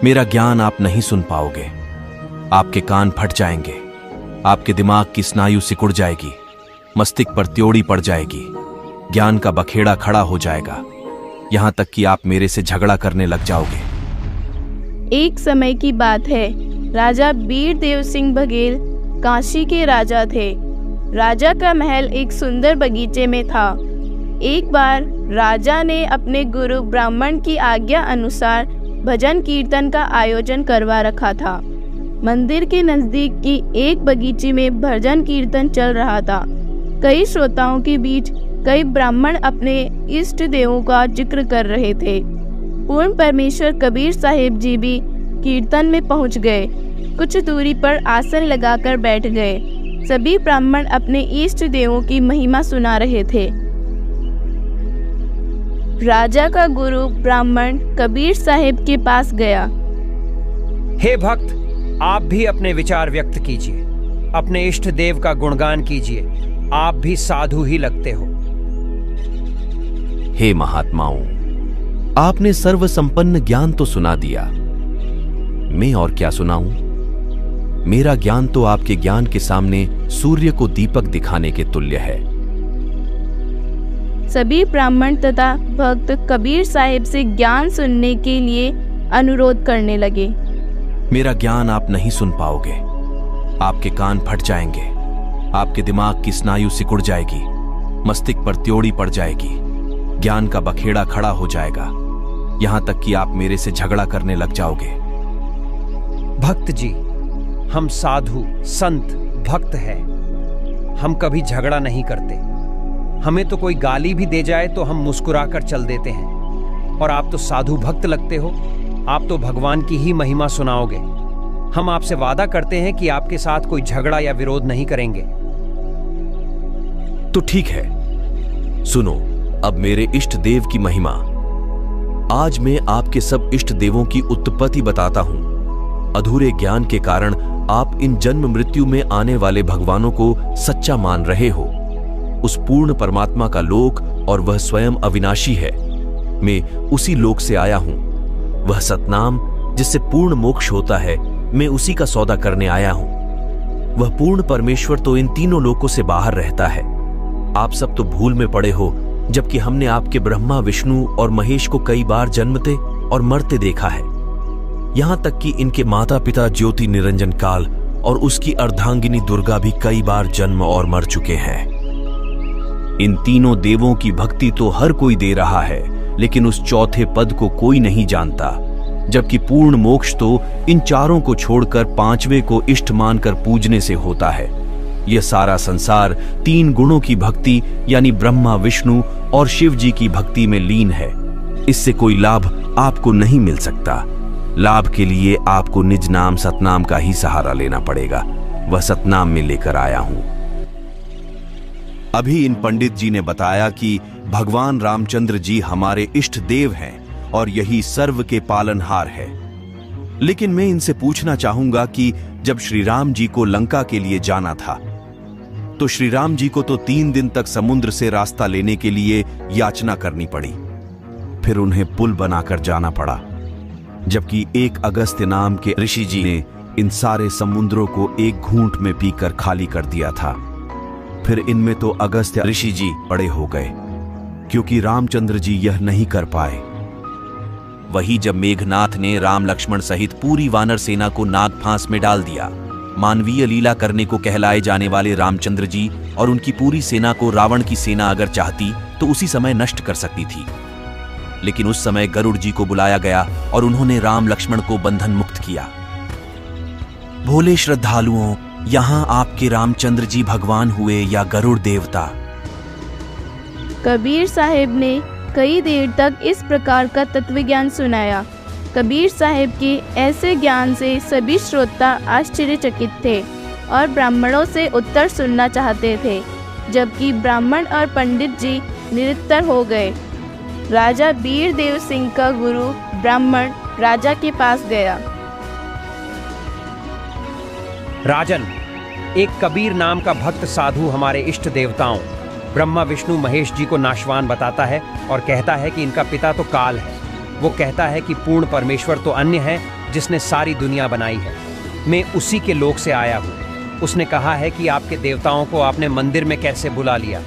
मेरा ज्ञान आप नहीं सुन पाओगे। आपके कान फट जाएंगे, आपके दिमाग की स्नायु सिकुड़ जाएगी, मस्तिष्क पर त्योड़ी पड़ जाएगी, ज्ञान का बखेड़ा खड़ा हो जाएगा, यहां तक कि आप मेरे से झगड़ा करने लग जाओगे। एक समय की बात है, राजा बीर देव सिंह बघेल काशी के राजा थे। राजा का महल एक सुंदर बगीचे में था। एक बार राजा ने अपने गुरु ब्राह्मण की आज्ञा अनुसार भजन कीर्तन का आयोजन करवा रखा था। मंदिर के नजदीक की एक बगीचे में भजन कीर्तन चल रहा था। कई श्रोताओं के बीच कई ब्राह्मण अपने इष्ट देवों का जिक्र कर रहे थे। पूर्ण परमेश्वर कबीर साहिब जी भी कीर्तन में पहुंच गए। कुछ दूरी पर आसन लगाकर बैठ गए। सभी ब्राह्मण अपने इष्ट देवों की महिमा सुना रहे थे। राजा का गुरु ब्राह्मण कबीर साहिब के पास गया। हे भक्त, आप भी अपने विचार व्यक्त कीजिए, अपने इष्ट देव का गुणगान कीजिए। आप भी साधु ही लगते हो। हे महात्माओं, आपने सर्व संपन्न ज्ञान तो सुना दिया, मैं और क्या सुनाऊं? मेरा ज्ञान तो आपके ज्ञान के सामने सूर्य को दीपक दिखाने के तुल्य है। सभी ब्राह्मण तथा भक्त कबीर साहिब से ज्ञान सुनने के लिए अनुरोध करने लगे। मेरा ज्ञान आप नहीं सुन पाओगे। आपके कान फट जाएंगे, आपके दिमाग की स्नायु सिकुड़ जाएगी, मस्तिष्क पर त्योड़ी पड़ जाएगी, ज्ञान का बखेड़ा खड़ा हो जाएगा, यहां तक कि आप मेरे से झगड़ा करने लग जाओगे। भक्त जी, हम साधु संत भक्त हैं। हम कभी झगड़ा नहीं करते। हमें तो कोई गाली भी दे जाए तो हम मुस्कुराकर चल देते हैं। और आप तो साधु भक्त लगते हो। आप तो भगवान की ही महिमा सुनाओगे। हम आपसे वादा करते हैं कि आपके साथ कोई झगड़ा या विरोध नहीं करेंगे। तो ठीक है, सुनो अब मेरे इष्ट देव की महिमा। आज मैं आपके सब इष्ट देवों की उत्पत्ति बताता हूं। अधूरे ज्ञान के कारण आप इन जन्म मृत्यु में आने वाले भगवानों को सच्चा मान रहे हो। उस पूर्ण परमात्मा का लोक और वह स्वयं अविनाशी है। मैं उसी लोक से आया हूं। वह सतनाम जिससे पूर्ण मोक्ष होता है, मैं उसी का सौदा करने आया हूं। वह पूर्ण परमेश्वर तो इन तीनों लोकों से बाहर रहता है। आप सब तो भूल में पड़े हो, जबकि हमने आपके ब्रह्मा विष्णु और महेश को कई बार जन्मते और मरते देखा है। यहां तक कि इनके माता पिता ज्योति निरंजन काल और उसकी अर्धांगिनी दुर्गा भी कई बार जन्म और मर चुके हैं। इन तीनों देवों की भक्ति तो हर कोई दे रहा है, लेकिन उस चौथे पद को कोई नहीं जानता। जबकि पूर्ण मोक्ष तो इन चारों को छोड़कर पांचवें को इष्ट मानकर पूजने से होता है। यह सारा संसार तीन गुणों की भक्ति यानी ब्रह्मा विष्णु और शिव जी की भक्ति में लीन है। इससे कोई लाभ आपको नहीं मिल सकता। लाभ के लिए आपको निज नाम सतनाम का ही सहारा लेना पड़ेगा। वह सतनाम में लेकर आया हूं। अभी इन पंडित जी ने बताया कि भगवान रामचंद्र जी हमारे इष्ट देव हैं और यही सर्व के पालनहार है। लेकिन मैं इनसे पूछना चाहूंगा कि जब श्री राम जी को लंका के लिए जाना था, तो श्री राम जी को तो 3 दिन तक समुद्र से रास्ता लेने के लिए याचना करनी पड़ी। फिर उन्हें पुल बनाकर जाना पड़ा, जबकि एक अगस्त्य नाम के ऋषि जी ने इन सारे समुद्रों को एक घूंट में पीकर खाली कर दिया था। फिर इनमें तो अगस्त्य ऋषि जी बड़े हो गए, क्योंकि रामचंद्र जी यह नहीं कर पाए। वही जब मेघनाथ ने राम लक्ष्मण सहित पूरी वानर सेना को नाग फांस में डाल दिया, मानवीय लीला करने को कहलाए जाने वाले रामचंद्र जी और उनकी पूरी सेना को रावण की सेना अगर चाहती तो उसी समय नष्ट कर सकती थी। लेकिन उस समय गरुड़ जी को बुलाया गया और उन्होंने राम लक्ष्मण को बंधन मुक्त किया। भोले श्रद्धालुओं, यहां आपके रामचंद्र जी भगवान हुए या गरुड़ देवता? कबीर साहिब ने कई देर तक इस प्रकार का तत्व ज्ञान सुनाया। कबीर साहिब के ऐसे ज्ञान से सभी श्रोता आश्चर्यचकित थे और ब्राह्मणों से उत्तर सुनना चाहते थे, जबकि ब्राह्मण और पंडित जी निरुत्तर हो गए। राजा बीर देव सिंह का गुरु ब्राह्मण राजा के पास गया। राजन, एक कबीर नाम का भक्त साधु हमारे इष्ट देवताओं ब्रह्मा विष्णु महेश जी को नाशवान बताता है और कहता है कि इनका पिता तो काल है। वो कहता है कि पूर्ण परमेश्वर तो अन्य है जिसने सारी दुनिया बनाई है। मैं उसी के लोक से आया हूँ। उसने कहा है कि आपके देवताओं को आपने मंदिर में कैसे बुला लिया।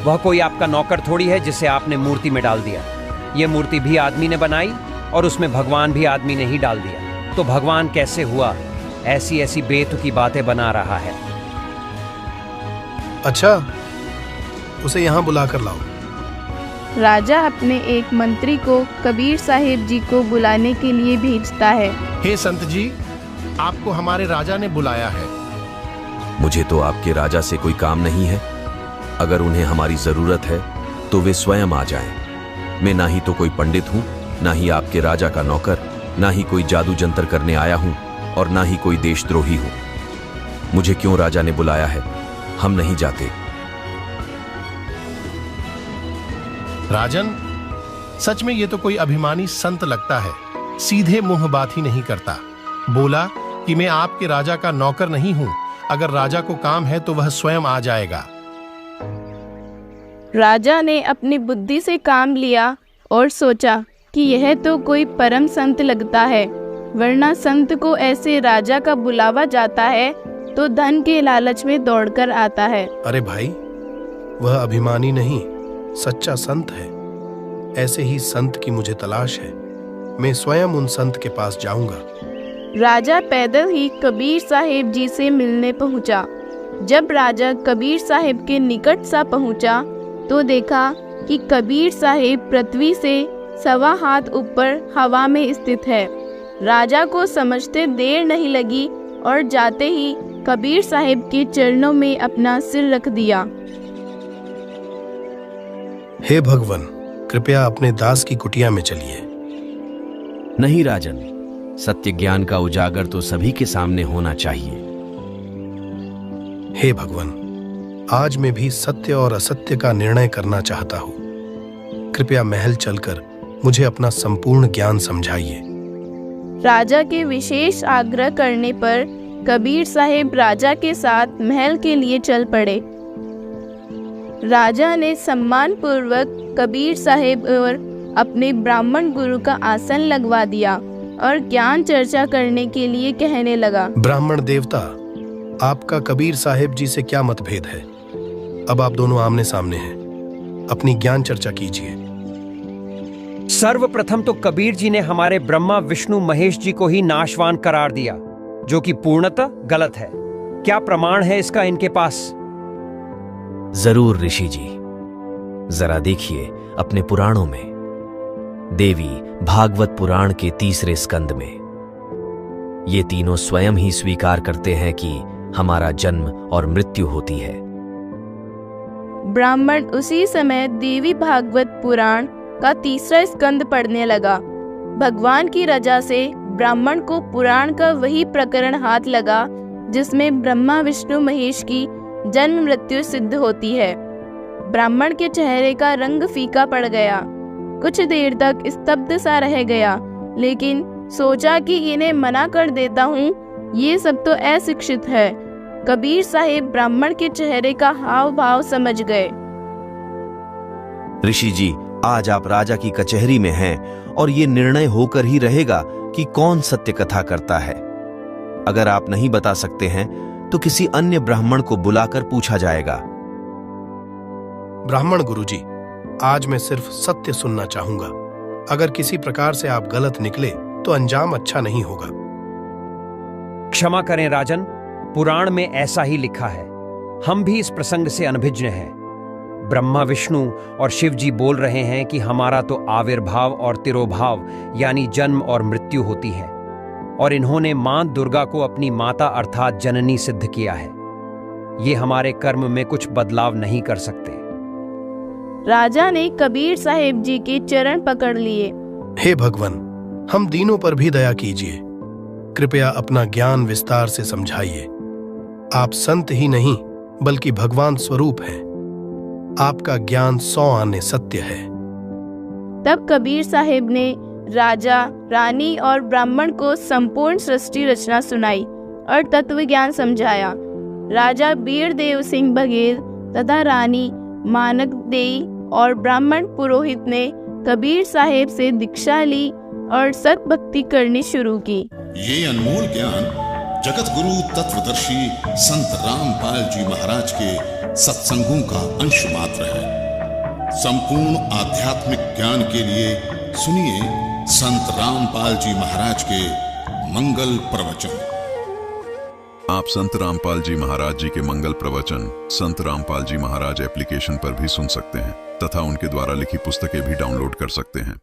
वह कोई आपका नौकर थोड़ी है जिसे आपने मूर्ति में डाल दिया। यह मूर्ति भी आदमी ने बनाई और उसमें भगवान भी आदमी ने ही डाल दिया। तो भगवान कैसे हुआ? ऐसी ऐसी बेतुकी बातें बना रहा है। अच्छा, उसे यहाँ बुला कर लाओ। राजा अपने एक मंत्री को कबीर साहिब जी को बुलाने के लिए भेजता है। हे संत जी, आपको हमारे राजा ने बुलाया है। मुझे तो आपके राजा से कोई काम नहीं है। अगर उन्हें हमारी जरूरत है तो वे स्वयं आ जाएं। मैं ना ही तो कोई पंडित हूं, ना ही आपके राजा का नौकर, ना ही कोई जादू जंतर करने आया हूं और ना ही कोई देशद्रोही हूं। मुझे क्यों राजा ने बुलाया है? हम नहीं जाते। राजन, सच में ये तो कोई अभिमानी संत लगता है। सीधे मुंह बात ही नहीं करता। बोला कि मैं आपके राजा का नौकर नहीं हूं। अगर राजा को काम है तो वह स्वयं आ जाएगा। राजा ने अपनी बुद्धि से काम लिया और सोचा कि यह तो कोई परम संत लगता है, वरना संत को ऐसे राजा का बुलावा जाता है तो धन के लालच में दौड़कर आता है। अरे भाई, वह अभिमानी नहीं, सच्चा संत है। ऐसे ही संत की मुझे तलाश है। मैं स्वयं उन संत के पास जाऊंगा। राजा पैदल ही कबीर साहिब जी से मिलने पहुंचा। जब राजा कबीर साहिब के निकट सा पहुंचा तो देखा कि कबीर साहिब पृथ्वी से 1.25 हाथ ऊपर हवा में स्थित है। राजा को समझते देर नहीं लगी और जाते ही कबीर साहिब के चरणों में अपना सिर रख दिया। हे भगवान, कृपया अपने दास की कुटिया में चलिए। नहीं राजन, सत्य ज्ञान का उजागर तो सभी के सामने होना चाहिए। हे भगवान, आज मैं भी सत्य और असत्य का निर्णय करना चाहता हूँ। कृपया महल चलकर मुझे अपना संपूर्ण ज्ञान समझाइए। राजा के विशेष आग्रह करने पर कबीर साहिब राजा के साथ महल के लिए चल पड़े। राजा ने सम्मान पूर्वक कबीर साहिब और अपने ब्राह्मण गुरु का आसन लगवा दिया और ज्ञान चर्चा करने के लिए कहने लगा। ब्राह्मण देवता, आपका कबीर साहिब जी से क्या मतभेद है? अब आप दोनों आमने सामने हैं, अपनी ज्ञान चर्चा कीजिए। सर्वप्रथम तो कबीर जी ने हमारे ब्रह्मा विष्णु महेश जी को ही नाशवान करार दिया, जो कि पूर्णतः गलत है। क्या प्रमाण है इसका इनके पास? जरूर ऋषि जी, जरा देखिए अपने पुराणों में। देवी भागवत पुराण के 3 स्कंद में ये तीनों स्वयं ही स्वीकार करते हैं कि हमारा जन्म और मृत्यु होती है। ब्राह्मण उसी समय देवी भागवत पुराण का 3 स्कंद पढ़ने लगा। भगवान की रजा से ब्राह्मण को पुराण का वही प्रकरण हाथ लगा जिसमें ब्रह्मा विष्णु महेश की जन्म मृत्यु सिद्ध होती है। ब्राह्मण के चेहरे का रंग फीका पड़ गया। कुछ देर तक स्तब्ध सा रह गया, लेकिन सोचा कि इन्हें मना कर देता हूँ, ये सब तो अशिक्षित है। कबीर साहिब ब्राह्मण के चेहरे का हाव भाव समझ गए। ऋषि जी, आज आप राजा की कचहरी में हैं और ये निर्णय होकर ही रहेगा कि कौन सत्य कथा करता है। अगर आप नहीं बता सकते हैं तो किसी अन्य ब्राह्मण को बुलाकर पूछा जाएगा। ब्राह्मण गुरुजी, आज मैं सिर्फ सत्य सुनना चाहूंगा। अगर किसी प्रकार से आप गलत निकले तो अंजाम अच्छा नहीं होगा। क्षमा करें राजन, पुराण में ऐसा ही लिखा है। हम भी इस प्रसंग से अनभिज्ञ हैं। ब्रह्मा विष्णु और शिव जी बोल रहे हैं कि हमारा तो आविर्भाव और तिरोभाव यानी जन्म और मृत्यु होती है, और इन्होंने मां दुर्गा को अपनी माता अर्थात जननी सिद्ध किया है। ये हमारे कर्म में कुछ बदलाव नहीं कर सकते। राजा ने कबीर साहिब जी के चरण पकड़ लिए। हे भगवान, हम दीनों पर भी दया कीजिए। कृपया अपना ज्ञान विस्तार से समझाइए। आप संत ही नहीं बल्कि भगवान स्वरूप हैं। आपका ज्ञान 100 आने सत्य है। तब कबीर साहिब ने राजा, रानी और ब्राह्मण को संपूर्ण सृष्टि रचना सुनाई और तत्व ज्ञान समझाया। राजा बीर देव सिंह बघेल तथा रानी मानक देई और ब्राह्मण पुरोहित ने कबीर साहिब से दीक्षा ली और सत भक्ति करनी शुरू की। ये अनमोल ज्ञान जगत गुरु तत्वदर्शी संत रामपाल जी महाराज के सत्संगों का अंश मात्र है। संपूर्ण आध्यात्मिक ज्ञान के लिए सुनिए संत रामपाल जी महाराज के मंगल प्रवचन। आप संत रामपाल जी महाराज जी के मंगल प्रवचन संत रामपाल जी महाराज एप्लीकेशन पर भी सुन सकते हैं तथा उनके द्वारा लिखी पुस्तकें भी डाउनलोड कर सकते हैं।